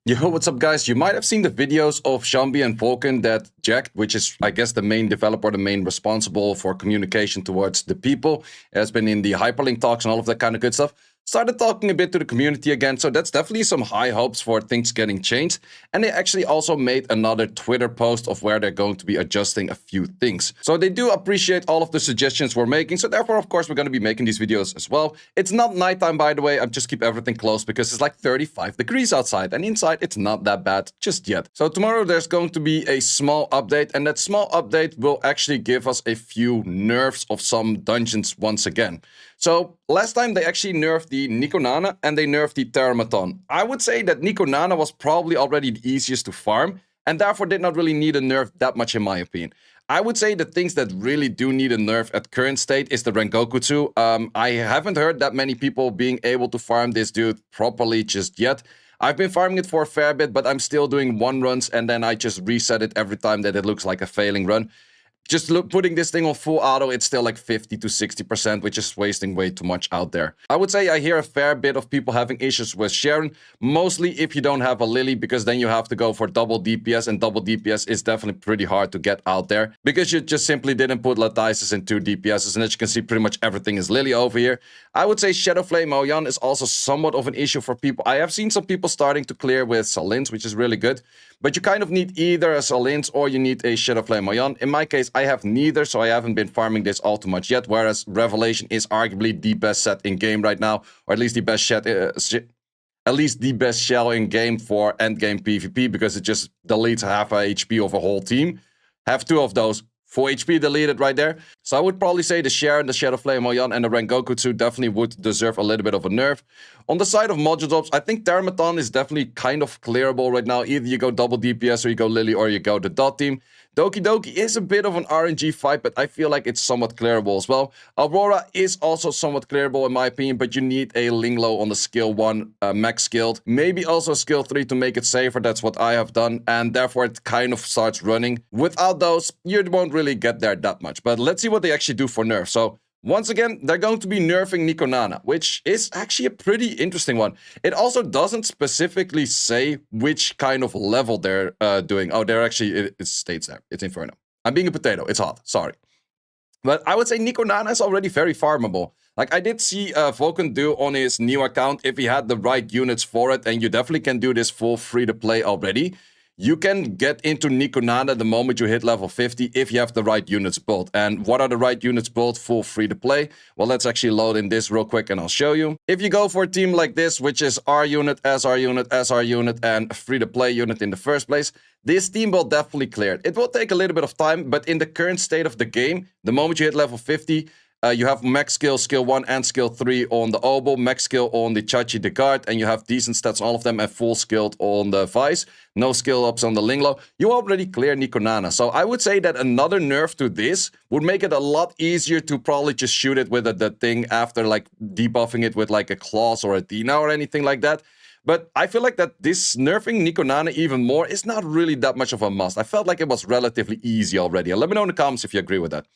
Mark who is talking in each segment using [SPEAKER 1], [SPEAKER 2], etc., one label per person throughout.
[SPEAKER 1] Yo, what's up guys? You might have seen the videos of Shambi and Vulcan that Jack, which is I guess the main developer, the main responsible for communication towards the people, has been in the hyperlink talks and all of that kind of good stuff, started talking a bit to the community again. So that's definitely some high hopes for things getting changed. And they actually also made another Twitter post of where they're going to be adjusting a few things. So they do appreciate all of the suggestions we're making. So therefore, of course, we're going to be making these videos as well. It's not nighttime, by the way. I just keep everything closed because it's like 35 degrees outside, and inside it's not that bad just yet. So tomorrow there's going to be a small update, and that small update will actually give us a few nerfs of some dungeons once again. So last time they actually nerfed the Nikonana and they nerfed the Terramaton. I would say that Nikonana was probably already the easiest to farm and therefore did not really need a nerf that much in my opinion. I would say the things that really do need a nerf at current state is the Rengokutsu. I haven't heard that many people being able to farm this dude properly just yet. I've been farming it for a fair bit, but I'm still doing one runs and then I just reset it every time that it looks like a failing run. Just putting this thing on full auto, it's still like 50 to 60%, which is wasting way too much out there. I would say I hear a fair bit of people having issues with Sharon, mostly if you don't have a Lily, because then you have to go for double DPS, and double DPS is definitely pretty hard to get out there, because you just simply didn't put Latices in 2 DPSs, and as you can see, pretty much everything is Lily over here. I would say Shadowflame Nerf is also somewhat of an issue for people. I have seen some people starting to clear with Salins, which is really good, but you kind of need either a Salins or you need a Shadowflame Nerf. In my case, I have neither, so I haven't been farming this all too much yet, whereas Revelation is arguably the best set in game right now, or at least the best shell in game for endgame PvP, because it just deletes half a HP of a whole team. Have 2 of those. Full HP deleted right there. So I would probably say the Sharon, the Shadowflame Nerf, and the Rengokutsu definitely would deserve a little bit of a nerf. On the side of module drops, I think Terramaton is definitely kind of clearable right now. Either you go double DPS or you go Lily or you go the dot team. Doki Doki is a bit of an RNG fight, but I feel like it's somewhat clearable as well. Aurora is also somewhat clearable in my opinion, but you need a Linglo on the skill 1 max skilled. Maybe also skill 3 to make it safer. That's what I have done, and therefore it kind of starts running. Without those, you won't really get there that much. But let's see what they actually do for nerf. So once again, they're going to be nerfing Nikonana, which is actually a pretty interesting one. It also doesn't specifically say which kind of level they're doing. Oh, they're actually, it states there. It's Inferno. I'm being a potato. It's hot. Sorry. But I would say Nikonana is already very farmable. Like I did see Vulcan do on his new account, if he had the right units for it, and you definitely can do this full free-to-play already. You can get into Nikonana the moment you hit level 50 if you have the right units built. And what are the right units built for free to play? Well, let's actually load in this real quick and I'll show you. If you go for a team like this, which is R unit, SR unit, SR unit, and a free to play unit in the first place, this team will definitely clear it. It will take a little bit of time, but in the current state of the game, the moment you hit level 50, you have max skill, skill 1 and skill 3 on the Obel, max skill on the Chachi the Guard, and you have decent stats on all of them and full skilled on the Vice. No skill ups on the Linglo. You already clear Nikonana. So I would say that another nerf to this would make it a lot easier to probably just shoot it with the thing after like debuffing it with like a Claws or a Dina or anything like that. But I feel like that this nerfing Nikonana even more is not really that much of a must. I felt like it was relatively easy already. And let me know in the comments if you agree with that.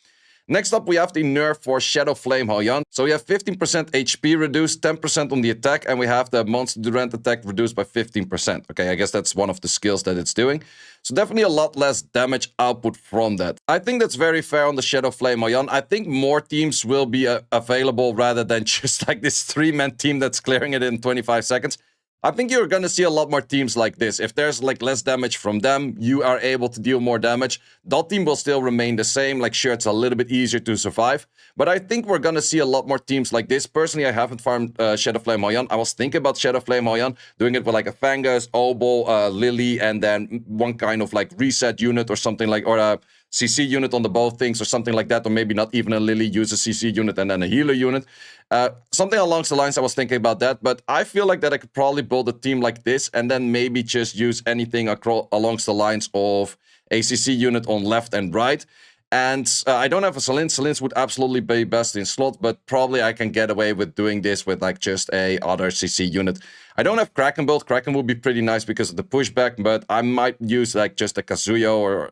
[SPEAKER 1] Next up, we have the nerf for Shadowflame Nerf. So we have 15% HP reduced, 10% on the attack, and we have the Monster Durant attack reduced by 15%. Okay, I guess that's one of the skills that it's doing. So definitely a lot less damage output from that. I think that's very fair on the Shadowflame Nerf. I think more teams will be available rather than just like this 3-man team that's clearing it in 25 seconds. I think you're going to see a lot more teams like this. If there's like less damage from them, you are able to deal more damage. That team will still remain the same. Like sure, it's a little bit easier to survive. But I think we're going to see a lot more teams like this. Personally, I haven't farmed Shadowflame Nerf. I was thinking about Shadowflame Nerf, doing it with like a Fangus, Obel, Lily, and then one kind of like reset unit or something like, or a CC unit on the both things or something like that, or maybe not even a Lily, use a CC unit and then a healer unit. Something along the lines I was thinking about that, but I feel like that I could probably build a team like this and then maybe just use anything along the lines of a CC unit on left and right. And I don't have a Salins. Salins would absolutely be best in slot, but probably I can get away with doing this with like just a other CC unit. I don't have Kraken build. Kraken would be pretty nice because of the pushback, but I might use like just a Kazuya or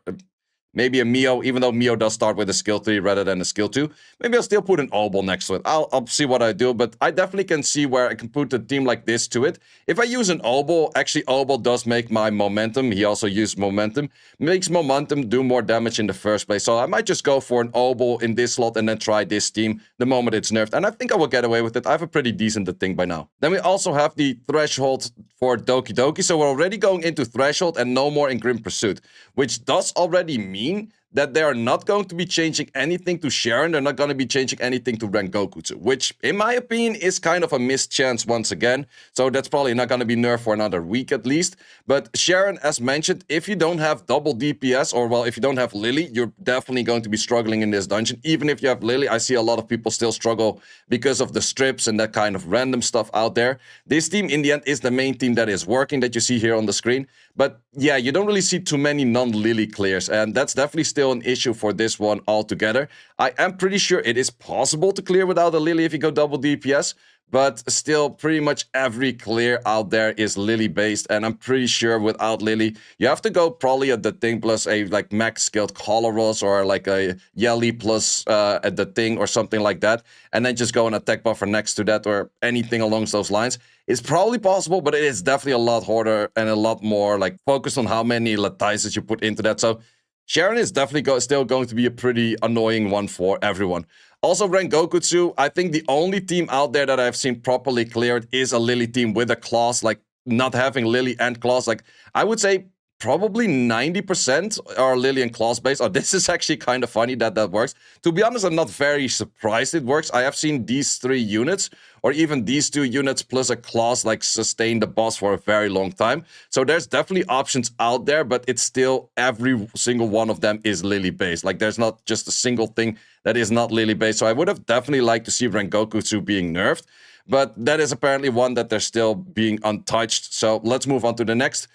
[SPEAKER 1] maybe a Mio, even though Mio does start with a skill 3 rather than a skill 2. Maybe I'll still put an Obol next to it. I'll see what I do, but I definitely can see where I can put a team like this to it. If I use an Obol, actually Obol does make my momentum. He also used momentum. Makes momentum do more damage in the first place. So I might just go for an Obol in this slot and then try this team the moment it's nerfed. And I think I will get away with it. I have a pretty decent thing by now. Then we also have the threshold for Doki Doki. So we're already going into threshold and no more in Grim Pursuit, which does already mean that they are not going to be changing anything to Sharon. They're not going to be changing anything to Rengokutsu, which, in my opinion, is kind of a missed chance once again. So that's probably not going to be nerfed for another week at least. But Sharon, as mentioned, if you don't have double DPS, or well, if you don't have Lily, you're definitely going to be struggling in this dungeon. Even if you have Lily, I see a lot of people still struggle because of the strips and that kind of random stuff out there. This team, in the end, is the main team that is working that you see here on the screen. But yeah, you don't really see too many non-Lily clears, and that's definitely still an issue for this one altogether. I am pretty sure it is possible to clear without a Lily if you go double DPS, but still pretty much every clear out there is Lily based, and I'm pretty sure without Lily, you have to go probably at the thing plus a like max skilled Coloros or like a Yelly plus at the thing or something like that, and then just go an attack buffer next to that or anything along those lines. It's probably possible, but it is definitely a lot harder and a lot more like focused on how many lattices you put into that. So Sharon is definitely still going to be a pretty annoying one for everyone. Also, Rengokutsu, I think the only team out there that I've seen properly cleared is a Lily team with a class, like not having Lily and class. Like I would say probably 90% are Lily and class based. Oh, this is actually kind of funny that that works. To be honest, I'm not very surprised it works. I have seen these 3 units or even these 2 units plus a class like sustain the boss for a very long time. So there's definitely options out there, but it's still every single one of them is Lily based. Like there's not just a single thing that is not Lily based. So I would have definitely liked to see Rengokutsu being nerfed, but that is apparently one that they're still being untouched. So let's move on to the next.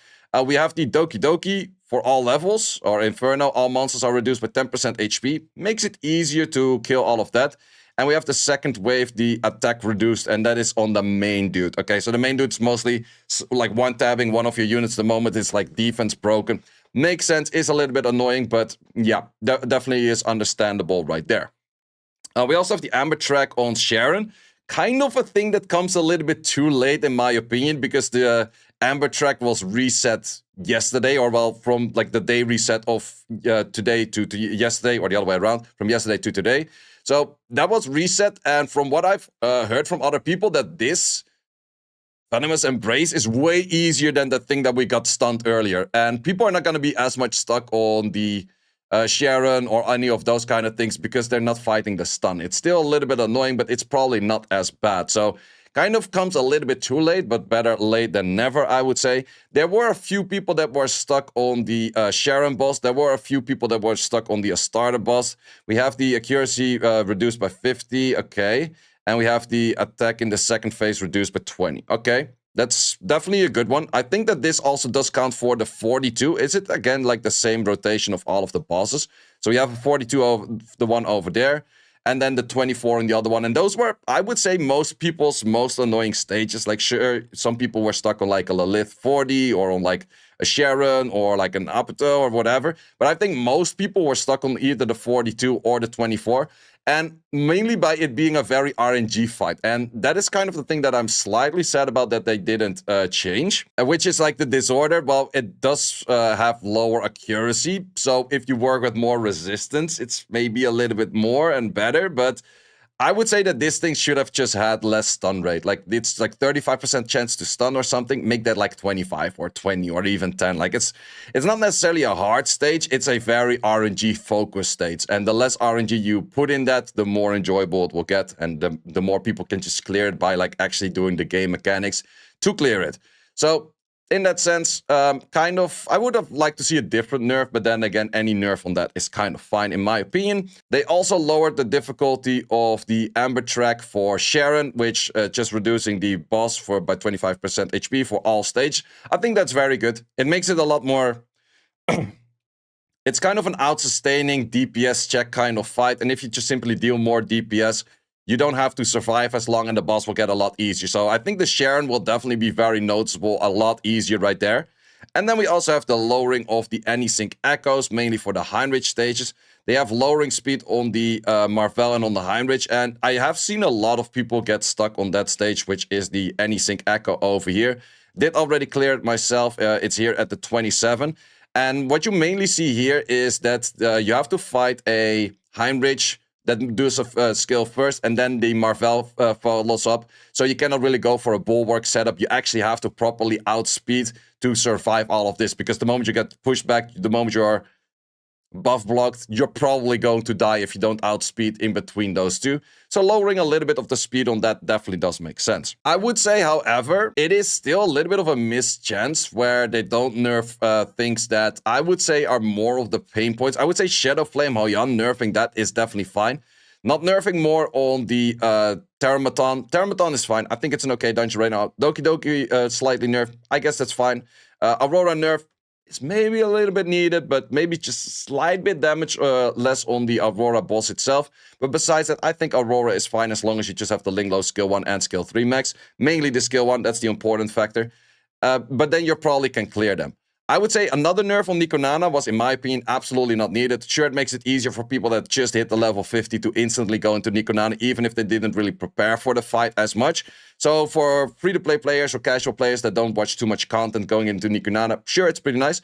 [SPEAKER 1] We have the Doki Doki for all levels, or Inferno. All monsters are reduced by 10% HP. Makes it easier to kill all of that. And we have the second wave, the attack reduced, and that is on the main dude. Okay, so the main dude's mostly like one-tabbing one of your units the moment it's like defense broken. Makes sense, is a little bit annoying, but yeah, definitely is understandable right there. We also have the Amber Track on Sharon. Kind of a thing that comes a little bit too late in my opinion, because the Amber Track was reset yesterday, or well, from like the day reset of today to yesterday, or the other way around, from yesterday to today. So that was reset, and from what I've heard from other people, that this Venomous Embrace is way easier than the thing that we got stunned earlier. And people are not going to be as much stuck on the Sharon or any of those kind of things because they're not fighting the stun. It's still a little bit annoying, but it's probably not as bad. So kind of comes a little bit too late, but better late than never, I would say. There were a few people that were stuck on the Sharon boss. There were a few people that were stuck on the Astartes boss. We have the accuracy reduced by 50, okay. And we have the attack in the second phase reduced by 20, okay. That's definitely a good one. I think that this also does count for the 42. Is it, again, like the same rotation of all of the bosses? So you have a 42 of the one over there, and then the 24 in the other one. And those were, I would say, most people's most annoying stages. Like, sure, some people were stuck on like a Lilith 40 or on like a Sharon or like an Apatow or whatever. But I think most people were stuck on either the 42 or the 24. And mainly by it being a very RNG fight. And that is kind of the thing that I'm slightly sad about, that they didn't change. Which is like the Disorder. Well, it does have lower accuracy. So if you work with more resistance, it's maybe a little bit more and better. But I would say that this thing should have just had less stun rate. Like, it's like 35% chance to stun or something. Make that like 25 or 20 or even 10. Like, it's not necessarily a hard stage. It's a very RNG focused stage. And the less RNG you put in that, the more enjoyable it will get. And the more people can just clear it by like actually doing the game mechanics to clear it. So in that sense, kind of, I would have liked to see a different nerf, but then again, any nerf on that is kind of fine in my opinion. They also lowered the difficulty of the Amber Track for Sharon, which just reducing the boss by 25% HP for all stage. I think that's very good. It makes it a lot more... It's kind of an out-sustaining DPS check kind of fight, and if you just simply deal more DPS, you don't have to survive as long, and the boss will get a lot easier. So I think the Sharon will definitely be very noticeable, a lot easier right there. And then we also have the lowering of the anti-sync echoes, mainly for the Heinrich stages. They have lowering speed on the Marvel and on the Heinrich, and I have seen a lot of people get stuck on that stage, which is the anti-sync echo over here. Did already clear it myself. It's here at the 27. And what you mainly see here is that you have to fight a Heinrich that does a skill first, and then the Marvel follows up. So you cannot really go for a bulwark setup. You actually have to properly outspeed to survive all of this, because the moment you get pushed back, the moment you are buff blocked, you're probably going to die if you don't outspeed in between those two. So lowering a little bit of the speed on that definitely does make sense. I would say, however, it is still a little bit of a missed chance where they don't nerf things that I would say are more of the pain points. I would say Shadowflame Hoyan nerfing that is definitely fine. Not nerfing more on the Terramaton. Terramaton is fine. I think it's an okay dungeon right now. Doki Doki slightly nerfed. I guess that's fine. Aurora nerf. It's maybe a little bit needed, but maybe just a slight bit damage less on the Aurora boss itself. But besides that, I think Aurora is fine as long as you just have the Linglo skill 1 and skill 3 max. Mainly the skill 1, that's the important factor. But then you probably can clear them. I would say another nerf on Nikonana was, in my opinion, absolutely not needed. Sure, it makes it easier for people that just hit the level 50 to instantly go into Nikonana, even if they didn't really prepare for the fight as much. So for free-to-play players or casual players that don't watch too much content going into Nikonana, sure, it's pretty nice.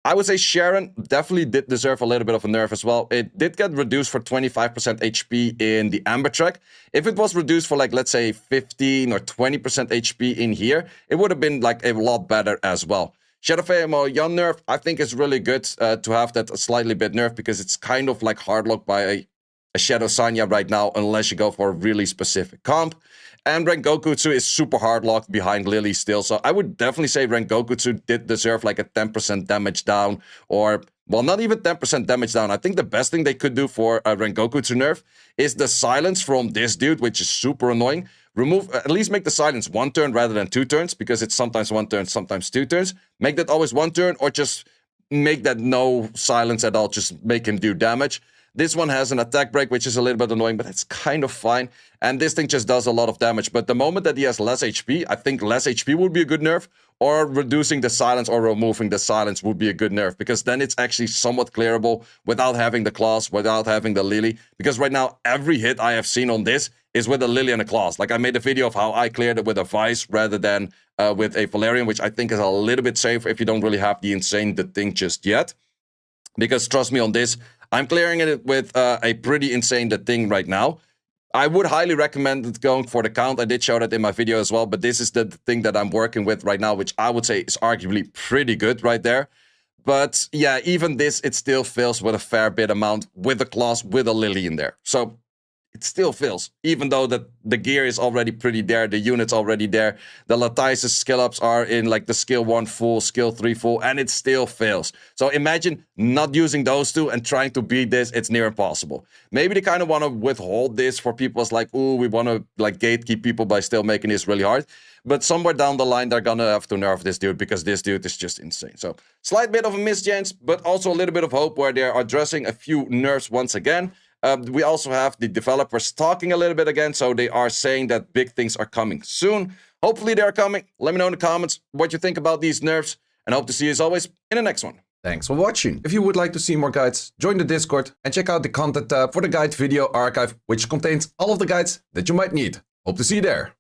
[SPEAKER 1] I would say Sharon definitely did deserve a little bit of a nerf as well. It did get reduced for 25% HP in the Amber track. If it was reduced for, like, let's say 15 or 20% HP in here, it would have been like a lot better as well. Shadowflame Young nerf, I think is really good to have that a slightly bit nerf, because it's kind of like hardlocked by a Shadow Sanya right now, unless you go for a really specific comp. And Rengokutsu is super hardlocked behind Lily still, so I would definitely say Rengokutsu did deserve like a 10% damage down, or, well, not even 10% damage down. I think the best thing they could do for a Rengokutsu nerf is the silence from this dude, which is super annoying. Remove, at least make the silence 1 turn rather than 2 turns, because it's sometimes 1 turn, sometimes 2 turns. Make that always 1 turn, or just make that no silence at all, just make him do damage. This one has an attack break, which is a little bit annoying, but it's kind of fine. And this thing just does a lot of damage. But the moment that he has less HP, I think less HP would be a good nerf, or reducing the silence or removing the silence would be a good nerf, because then it's actually somewhat clearable without having the claws, without having the Lily. Because right now, every hit I have seen on this is with a Lily and a claws. Like, I made a video of how I cleared it with a Vice rather than with a Valerian, which I think is a little bit safer if you don't really have the insane thing just yet. Because trust me on this, I'm clearing it with a pretty insane thing right now. I would highly recommend going for the count. I did show that in my video as well, but this is the thing that I'm working with right now, which I would say is arguably pretty good right there. But yeah, even this, it still fails with a fair bit amount with the claws, with a Lily in there. So it still fails, even though the gear is already pretty there, the unit's already there, the Latias skill ups are in like the skill 1 full, skill 3 full, and it still fails. So imagine not using those two and trying to beat this, it's near impossible. Maybe they kind of want to withhold this for people as like, ooh, we want to like gatekeep people by still making this really hard. But somewhere down the line, they're gonna have to nerf this dude, because this dude is just insane. So slight bit of a mischance, but also a little bit of hope where they're addressing a few nerfs once again. We also have the developers talking a little bit again, so they are saying that big things are coming soon. Hopefully they're coming. Let me know in the comments what you think about these nerfs, and hope to see you as always in the next one. Thanks for watching. If you would like to see more guides, join the Discord and check out the content tab for the guide video archive, which contains all of the guides that you might need. Hope to see you there.